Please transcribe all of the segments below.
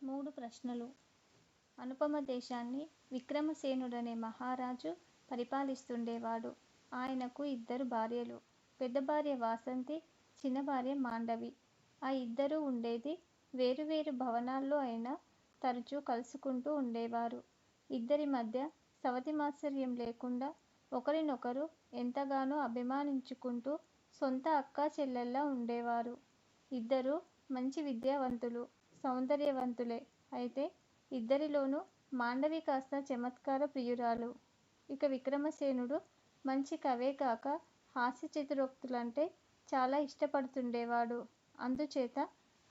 3 ప్రశ్నలు. అనుపమ దేశాన్ని విక్రమసేనుడనే మహారాజు పరిపాలిస్తుండేవాడు. ఆయనకు 2 భార్యలు. పెద్ద భార్య వాసంతి, చిన్న భార్య మాండవి. ఆ ఇద్దరూ ఉండేది వేరువేరు భవనాల్లో అయినా తరచూ కలుసుకుంటూ ఉండేవారు. ఇద్దరి మధ్య సవతి మాత్సర్యం లేకుండా ఒకరినొకరు ఎంతగానో అభిమానించుకుంటూ సొంత అక్కా చెల్లెళ్ళలా ఉండేవారు. ఇద్దరూ మంచి విద్యావంతులు, సౌందర్యవంతులే. అయితే ఇద్దరిలోనూ మాండవి కాస్త చమత్కార ప్రియురాలు. ఇక విక్రమసేనుడు మంచి కవే కాక హాస్య చతురోక్తులంటే చాలా ఇష్టపడుతుండేవాడు. అందుచేత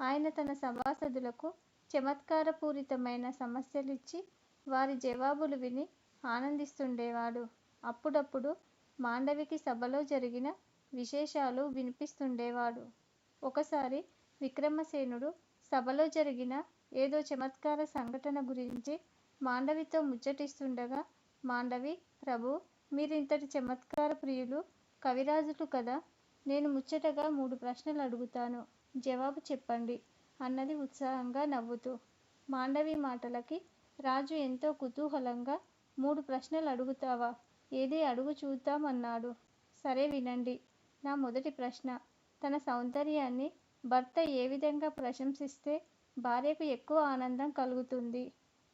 ఆయన తన సభాసదులకు చమత్కారపూరితమైన సమస్యలిచ్చి వారి జవాబులు విని ఆనందిస్తుండేవాడు. అప్పుడప్పుడు మాండవికి సభలో జరిగిన విశేషాలు వినిపిస్తుండేవాడు. ఒకసారి విక్రమసేనుడు సభలో జరిగిన ఏదో చమత్కార సంఘటన గురించి మాండవితో ముచ్చటిస్తుండగా, మాండవి, ప్రభూ, మీరింతటి చమత్కార ప్రియులు, కవిరాజులు కదా, నేను ముచ్చటగా 3 ప్రశ్నలు అడుగుతాను, జవాబు చెప్పండి అన్నది ఉత్సాహంగా నవ్వుతూ. మాండవి మాటలకి రాజు ఎంతో కుతూహలంగా 3 ప్రశ్నలు అడుగుతావా? ఏది అడుగు చూద్దాం అన్నాడు. సరే వినండి. నా మొదటి ప్రశ్న, తన సౌందర్యాన్ని భర్త ఏ విధంగా ప్రశంసిస్తే భార్యకు ఎక్కువ ఆనందం కలుగుతుంది?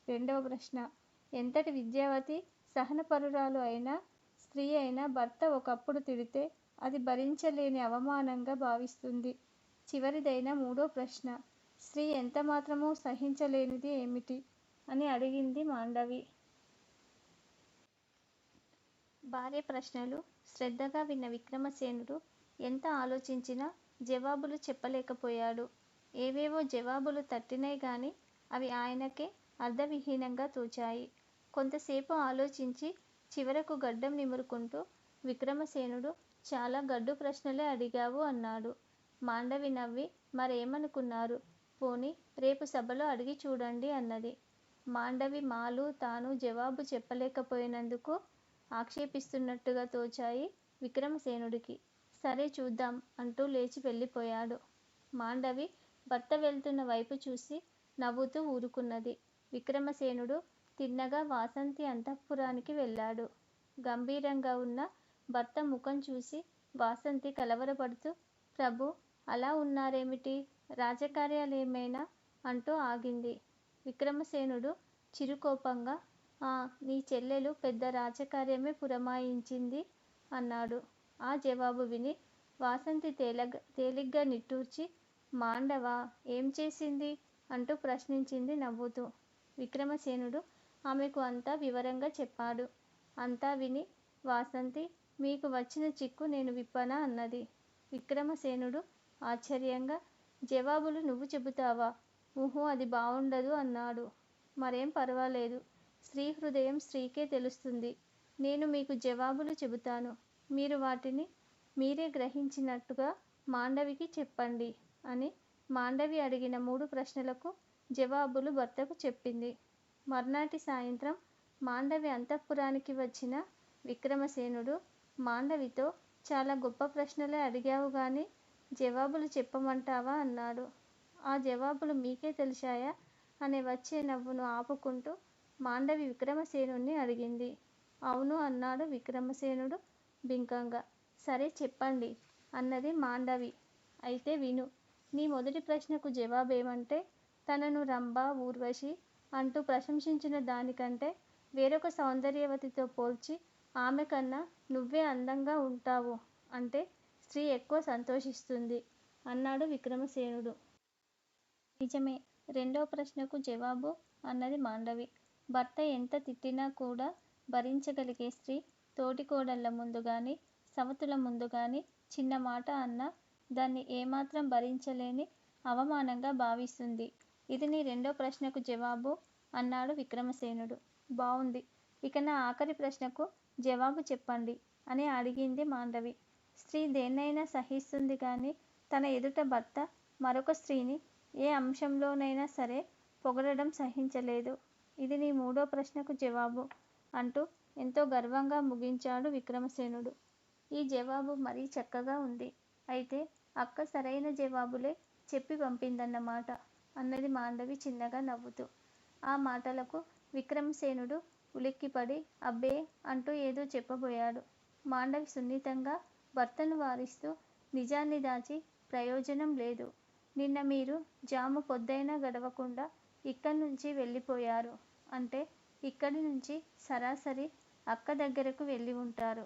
రెండవ ప్రశ్న, ఎంతటి విద్యావతి, సహనపరురాలు అయినా స్త్రీ అయినా భర్త ఒకప్పుడు తిడితే అది భరించలేని అవమానంగా భావిస్తుంది. చివరిదైన 3వ ప్రశ్న, స్త్రీ ఎంతమాత్రమూ సహించలేనిది ఏమిటి అని అడిగింది మాండవి. భార్య ప్రశ్నలు శ్రద్ధగా విన్న విక్రమసేనుడు ఎంత ఆలోచించినా జవాబులు చెప్పలేకపోయాడు. ఏవేవో జవాబులు తట్టినై గాని అవి ఆయనకే అర్థవిహీనంగా తోచాయి. కొంతసేపు ఆలోచించి చివరకు గడ్డం నిమురుకుంటూ, విక్రమసేనుడు, చాలా గడ్డు ప్రశ్నలే అడిగావు అన్నాడు. మాండవి నవ్వి, మరేమనుకున్నారు? పోనీ రేపు సభలో అడిగి చూడండి అన్నది. మాండవి మాలు తాను జవాబు చెప్పలేకపోయినందుకు ఆక్షేపిస్తున్నట్టుగా తోచాయి విక్రమసేనుడికి. సరే చూద్దాం అంటూ లేచి వెళ్ళిపోయాడు. మాండవి భర్త వెళ్తున్న వైపు చూసి నవ్వుతూ ఊరుకున్నది. విక్రమసేనుడు తిన్నగా వాసంతి అంతఃపురానికి వెళ్ళాడు. గంభీరంగా ఉన్న భర్త ముఖం చూసి వాసంతి కలవరపడుతూ, ప్రభూ, అలా ఉన్నారేమిటి? రాజకార్యాలేమైనా అంటూ ఆగింది. విక్రమసేనుడు చిరుకోపంగా, నీ చెల్లెలు పెద్ద రాజకార్యమే పురమాయించింది అన్నాడు. ఆ జవాబు విని వాసంతి తేలిగ్గా నిట్టూర్చి, మాండవా, ఏం చేసింది అంటూ ప్రశ్నించింది నవ్వుతూ. విక్రమసేనుడు ఆమెకు అంతా వివరంగా చెప్పాడు. అంతా విని వాసంతి, మీకు వచ్చిన చిక్కు నేను విప్పనా అన్నది. విక్రమసేనుడు ఆశ్చర్యంగా, జవాబులు నువ్వు చెబుతావా? ఊహూ, అది బావుండదు అన్నాడు. మరేం పర్వాలేదు. స్త్రీ హృదయం స్త్రీకే తెలుస్తుంది. నేను మీకు జవాబులు చెబుతాను. మీరు వాటిని మీరే గ్రహించినట్టుగా మాండవికి చెప్పండి అని మాండవి అడిగిన 3 ప్రశ్నలకు జవాబులు భర్తకు చెప్పింది. మర్నాటి సాయంత్రం మాండవి అంతఃపురానికి వచ్చిన విక్రమసేనుడు మాండవితో, చాలా గొప్ప ప్రశ్నలే అడిగావు గాని జవాబులు చెప్పమంటావా అన్నాడు. ఆ జవాబులు మీకే తెలిశాయా అనే వచ్చే నవ్వును ఆపుకుంటూ మాండవి విక్రమసేనుణ్ణి అడిగింది. అవును అన్నాడు విక్రమసేనుడు బింకంగా. సరే చెప్పండి అన్నది మాండవి. అయితే విను. నీ మొదటి ప్రశ్నకు జవాబేమంటే, తనను రంభ, ఊర్వశి అంటూ ప్రశంసించిన దానికంటే వేరొక సౌందర్యవతితో పోల్చి ఆమె కన్నా నువ్వే అందంగా ఉంటావు అంటే స్త్రీ ఎక్కువ సంతోషిస్తుంది అన్నాడు విక్రమసేనుడు. నిజమే. రెండో ప్రశ్నకు జవాబు అన్నది మాండవి. భర్త ఎంత తిట్టినా కూడా భరించగలిగే స్త్రీ తోటికోడళ్ళ ముందుగాని, సవతుల ముందుగాని చిన్న మాట అన్నా దాన్ని ఏమాత్రం భరించలేని అవమానంగా భావిస్తుంది. ఇది నీ రెండో ప్రశ్నకు జవాబు అన్నాడు విక్రమసేనుడు. బావుంది. ఇక నా ఆఖరి ప్రశ్నకు జవాబు చెప్పండి అని అడిగింది మాండవి. స్త్రీ దేన్నైనా సహిస్తుంది గాని తన ఎదుట భర్త మరొక స్త్రీని ఏ అంశంలోనైనా సరే పొగడడం సహించలేదు. ఇది నీ మూడో ప్రశ్నకు జవాబు అంటూ ఎంతో గర్వంగా ముగించాడు విక్రమసేనుడు. ఈ జవాబు మరీ చక్కగా ఉంది. అయితే అక్క సరైన జవాబులే చెప్పి పంపిందన్నమాట అన్నది మాండవి చిన్నగా నవ్వుతూ. ఆ మాటలకు విక్రమసేనుడు ఉలిక్కిపడి అబ్బే అంటూ ఏదో చెప్పబోయాడు. మాండవి సున్నితంగా భర్తను వారిస్తూ నిజాన్ని దాచి ప్రయోజనం లేదు. నిన్న మీరు జాము పొద్దైనా గడవకుండా ఇక్కడి నుంచి వెళ్ళిపోయారు అంటే ఇక్కడి నుంచి సరాసరి అక్క దగ్గరకు వెళ్ళి ఉంటారు.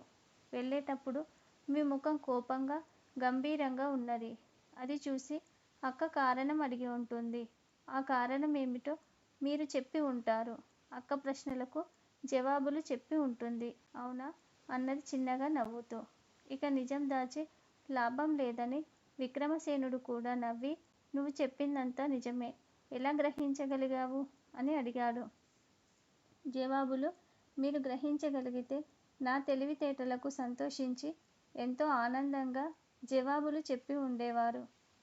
వెళ్ళేటప్పుడు మీ ముఖం కోపంగా గంభీరంగా ఉన్నది. అది చూసి అక్క కారణం అడిగి ఉంటుంది. ఆ కారణం ఏమిటో మీరు చెప్పి ఉంటారు. అక్క ప్రశ్నలకు జవాబులు చెప్పి ఉంటుంది. అవునా అన్నది చిన్నగా నవ్వుతూ. ఇక నిజం దాచి లాభం లేదని విక్రమసేనుడు కూడా నవ్వి నువ్వు చెప్పిందంతా నిజమే, ఎలా గ్రహించగలిగావు అని అడిగాడు. జవాబులు మీరు గ్రహించగలిగితే నా తెలివితేటలకు సంతోషించి ఎంతో ఆనందంగా జవాబులు చెప్పి ఉండేవారు.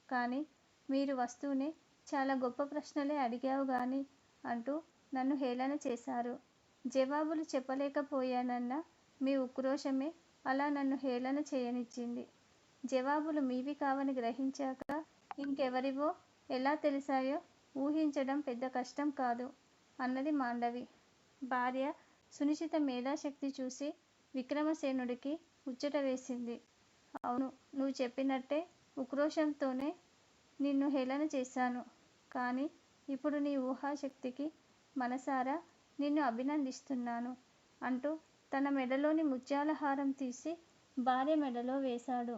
కానీ మీరు వస్తూనే చాలా గొప్ప ప్రశ్నలే అడిగావు గాని అంటూ నన్ను హేళన చేశారు. జవాబులు చెప్పలేకపోయానన్న మీ ఉక్రోషమే అలా నన్ను హేళన చేయనిచ్చింది. జవాబులు మీవి కావని గ్రహించాక ఇంకెవరివో ఎలా తెలిసాయో ఊహించడం పెద్ద కష్టం కాదు అన్నది మాండవి. భార్య సునిశిత మేధాశక్తి చూసి విక్రమసేనుడికి ముచ్చట వేసింది. అవును, నువ్వు చెప్పినట్టే ఉక్రోషంతోనే నిన్ను హేళన చేశాను. కానీ ఇప్పుడు నీ ఊహాశక్తికి మనసారా నిన్ను అభినందిస్తున్నాను అంటూ తన మెడలోని ముత్యాల హారం తీసి భార్య మెడలో వేశాడు.